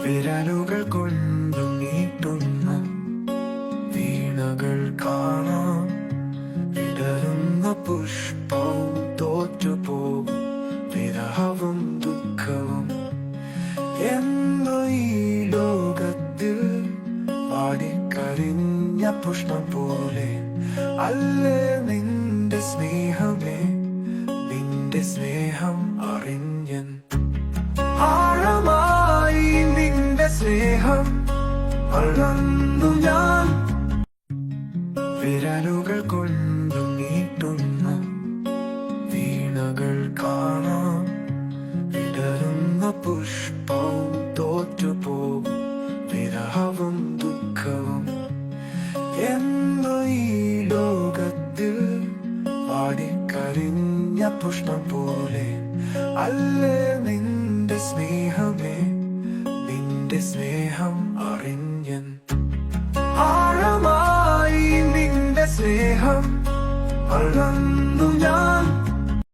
വിരലുകൾ കൊണ്ടു നീട്ടുന്ന വീണകൾ കാണാം. വിടരുന്ന പുഷ്പവും തോറ്റുപോകും വിരഹവും ദുഃഖവും എന്നു ഈ ലോകത്തിൽ പാടിക്കരിഞ്ഞ പുഷ്പം പോലെ അല്ലേ നിന്റെ സ്നേഹമേ, നിന്റെ സ്നേഹം അറിഞ്ഞൻ ആഴമായി നിന്റെ സ്നേഹം അളന്നു ഞാൻ. വിരലുകൾ കൊണ്ടു നീട്ടുന്ന വീണകൾ കാണാം. വിടരുന്ന പുഷ്പവും തോറ്റുപോകും വിരഹവും ദുഃഖവും എന്നു ഈ ലോകത്തിൽ പാടിക്കരിഞ്ഞ പുഷ്പം പോലെ അല്ലേ നിന്റെ സ്നേഹമേ, നിന്റെ സ്നേഹം അറിഞ്ഞൻ ആഴമായി നിന്റെ സ്നേഹം അളന്നു ഞാൻ.